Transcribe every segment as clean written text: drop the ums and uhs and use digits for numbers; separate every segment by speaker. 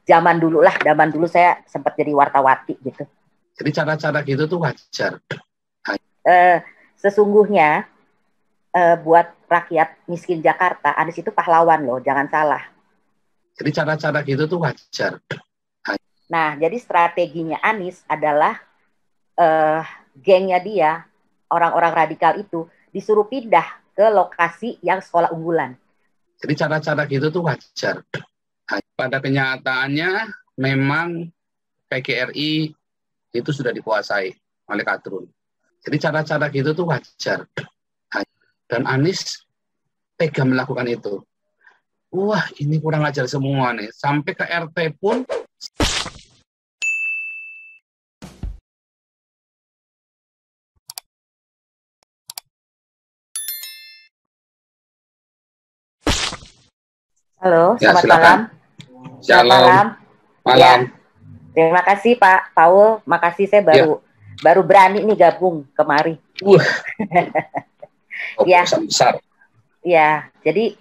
Speaker 1: zaman dulu lah, zaman dulu saya sempat jadi wartawati gitu.
Speaker 2: Jadi cara-cara gitu tuh wajar.
Speaker 1: Sesungguhnya buat rakyat miskin Jakarta, Anies itu pahlawan loh, jangan salah.
Speaker 2: Jadi cara-cara gitu tuh wajar.
Speaker 1: Nah, jadi strateginya Anies adalah gengnya dia, orang-orang radikal itu disuruh pindah ke lokasi yang sekolah unggulan.
Speaker 2: Jadi cara-cara gitu tuh wajar. Pada kenyataannya memang PGRI itu sudah dikuasai oleh kadrun. Jadi cara-cara gitu tuh wajar. Dan Anies tega melakukan itu. Wah, ini kurang ajar semua nih. Sampai ke RT pun.
Speaker 1: Halo,
Speaker 2: Ya,
Speaker 1: selamat
Speaker 2: silakan.
Speaker 1: malam. Selamat malam.
Speaker 2: Malam.
Speaker 1: Ya, terima kasih Pak Paul. Makasih, saya baru berani nih gabung kemari. Ya,
Speaker 2: besar.
Speaker 1: Ya, jadi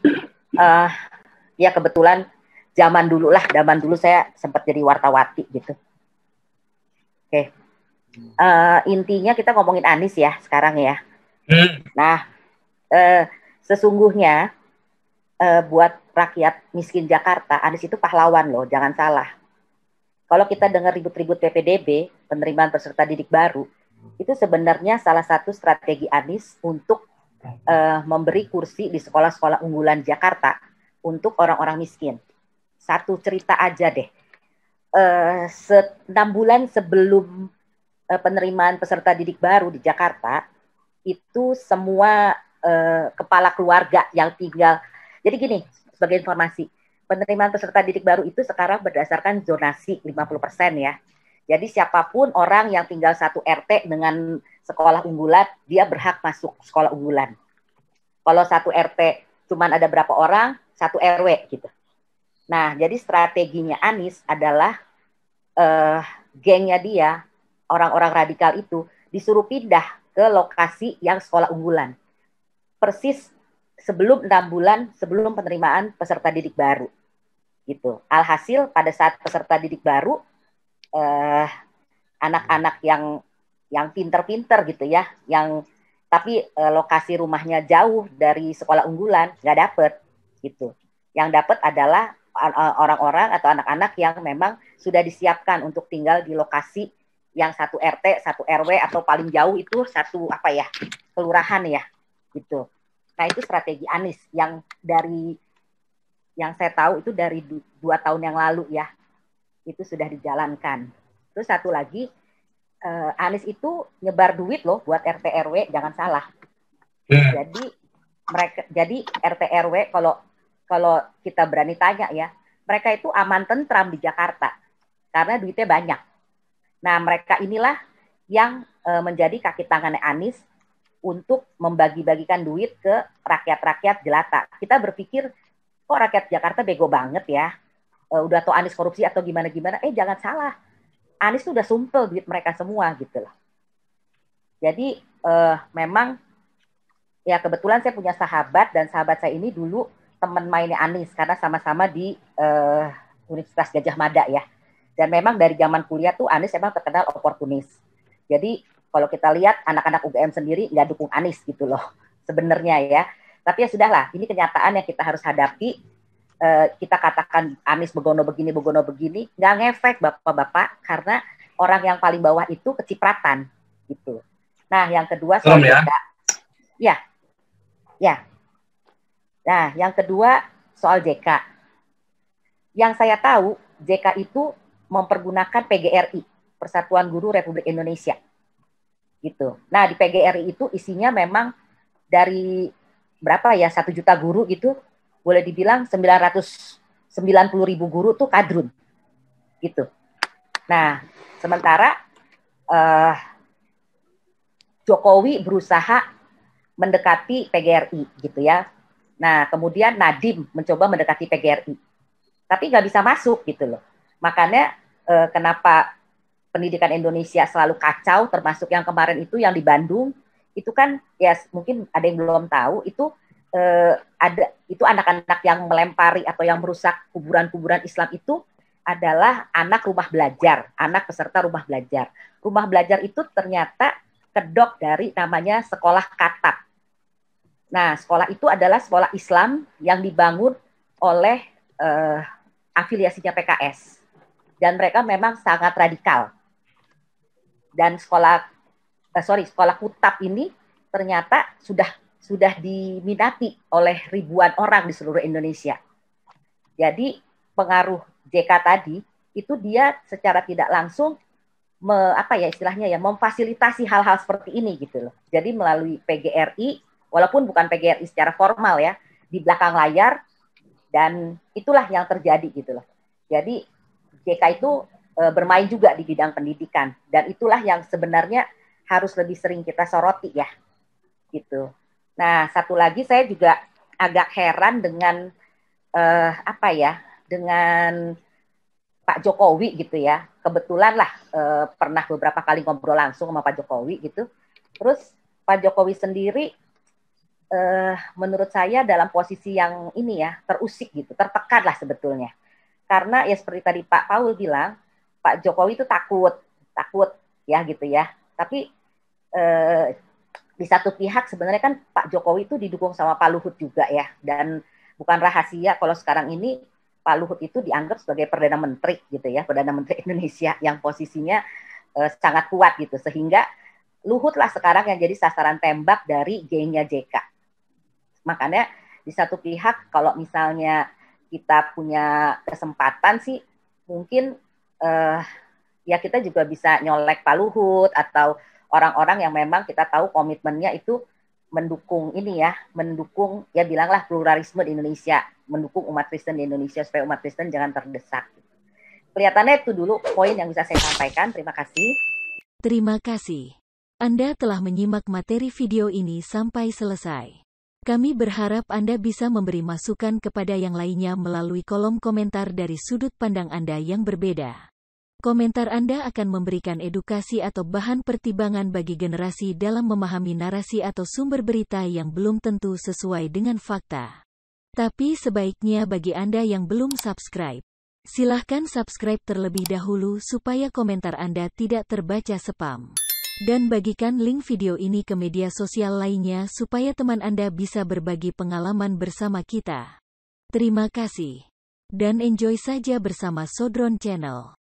Speaker 1: ya kebetulan zaman dulu lah, zaman dulu saya sempat jadi wartawati gitu. Oke. Intinya kita ngomongin Anies ya sekarang ya. Nah, sesungguhnya buat rakyat miskin Jakarta, Anies itu pahlawan loh, jangan salah. Kalau kita dengar ribut-ribut PPDB, penerimaan peserta didik baru, itu sebenarnya salah satu strategi Anies untuk memberi kursi di sekolah-sekolah unggulan Jakarta untuk orang-orang miskin. Satu cerita aja deh. 6 bulan sebelum penerimaan peserta didik baru di Jakarta, itu semua kepala keluarga yang tinggal. Jadi gini, sebagai informasi, penerimaan peserta didik baru itu sekarang berdasarkan zonasi 50% ya. Jadi siapapun orang yang tinggal satu RT dengan sekolah unggulan, dia berhak masuk sekolah unggulan. Kalau satu RT cuman ada berapa orang, satu RW gitu. Nah, jadi strateginya Anies adalah gengnya dia, orang-orang radikal itu disuruh pindah ke lokasi yang sekolah unggulan. Persis sebelum 6 bulan sebelum penerimaan peserta didik baru. Gitu. Alhasil pada saat peserta didik baru, anak-anak yang pinter-pinter gitu ya, yang tapi lokasi rumahnya jauh dari sekolah unggulan nggak dapet gitu. Yang dapet adalah orang-orang atau anak-anak yang memang sudah disiapkan untuk tinggal di lokasi yang satu RT, satu RW atau paling jauh itu satu kelurahan ya gitu. Nah itu strategi Anies yang saya tahu itu dari 2 tahun yang lalu ya, itu sudah dijalankan. Terus satu lagi, Anies itu nyebar duit loh buat RT RW, jangan salah. Jadi RT RW kalau kita berani tanya ya, mereka itu aman tentram di Jakarta karena duitnya banyak. Nah mereka inilah yang menjadi kaki tangannya Anies untuk membagi-bagikan duit ke rakyat-rakyat jelata. Kita berpikir kok rakyat Jakarta bego banget ya, udah tau Anies korupsi atau gimana-gimana. Jangan salah, Anies tuh udah sumpel duit mereka semua gitu loh. Jadi memang ya kebetulan saya punya sahabat, dan sahabat saya ini dulu teman mainnya Anies karena sama-sama di Universitas Gajah Mada ya. Dan memang dari zaman kuliah tuh Anies emang terkenal oportunis. Jadi kalau kita lihat anak-anak UGM sendiri nggak dukung Anies gitu loh sebenarnya ya. Tapi ya sudahlah, ini kenyataan yang kita harus hadapi. Kita katakan Anies begono begini, nggak ngefek bapak-bapak karena orang yang paling bawah itu kecipratan gitu. Nah yang kedua soal JK. Ya. Nah yang kedua soal JK. Yang saya tahu JK itu mempergunakan PGRI, Persatuan Guru Republik Indonesia. Gitu. Nah di PGRI itu isinya memang dari berapa ya, 1 juta guru gitu, boleh dibilang 990.000 guru tuh kadrun gitu. Nah sementara Jokowi berusaha mendekati PGRI gitu ya. Nah kemudian Nadiem mencoba mendekati PGRI, tapi nggak bisa masuk gitu loh. Makanya kenapa pendidikan Indonesia selalu kacau, termasuk yang kemarin itu yang di Bandung, itu kan ya mungkin ada yang belum tahu, itu ada itu anak-anak yang melempari atau yang merusak kuburan-kuburan Islam itu adalah anak rumah belajar, anak peserta rumah belajar. Rumah belajar itu ternyata kedok dari namanya sekolah Katab. Nah, sekolah itu adalah sekolah Islam yang dibangun oleh afiliasinya PKS. Dan mereka memang sangat radikal. Dan sekolah Kutab ini ternyata sudah diminati oleh ribuan orang di seluruh Indonesia. Jadi pengaruh JK tadi itu dia secara tidak langsung memfasilitasi hal-hal seperti ini gitu loh. Jadi melalui PGRI, walaupun bukan PGRI secara formal ya, di belakang layar, dan itulah yang terjadi gitu loh. Jadi JK itu bermain juga di bidang pendidikan, dan itulah yang sebenarnya harus lebih sering kita soroti ya, gitu. Nah, satu lagi saya juga agak heran dengan dengan Pak Jokowi gitu ya. Kebetulan lah pernah beberapa kali ngobrol langsung sama Pak Jokowi gitu. Terus Pak Jokowi sendiri menurut saya dalam posisi yang ini ya, terusik gitu, tertekan lah sebetulnya. Karena ya seperti tadi Pak Paul bilang, Pak Jokowi itu takut ya gitu ya. Tapi di satu pihak sebenarnya kan Pak Jokowi itu didukung sama Pak Luhut juga ya. Dan bukan rahasia kalau sekarang ini Pak Luhut itu dianggap sebagai Perdana Menteri gitu ya, Perdana Menteri Indonesia yang posisinya sangat kuat gitu. Sehingga Luhut lah sekarang yang jadi sasaran tembak dari gengnya JK. Makanya di satu pihak kalau misalnya kita punya kesempatan sih mungkin ya kita juga bisa nyolek Pak Luhut atau orang-orang yang memang kita tahu komitmennya itu mendukung bilanglah pluralisme di Indonesia, mendukung umat Kristen di Indonesia supaya umat Kristen jangan terdesak. Kelihatannya itu dulu poin yang bisa saya sampaikan. Terima kasih.
Speaker 3: Terima kasih. Anda telah menyimak materi video ini sampai selesai. Kami berharap Anda bisa memberi masukan kepada yang lainnya melalui kolom komentar dari sudut pandang Anda yang berbeda. Komentar Anda akan memberikan edukasi atau bahan pertimbangan bagi generasi dalam memahami narasi atau sumber berita yang belum tentu sesuai dengan fakta. Tapi sebaiknya bagi Anda yang belum subscribe, silahkan subscribe terlebih dahulu supaya komentar Anda tidak terbaca spam. Dan bagikan link video ini ke media sosial lainnya supaya teman Anda bisa berbagi pengalaman bersama kita. Terima kasih. Dan enjoy saja bersama Sodron Channel.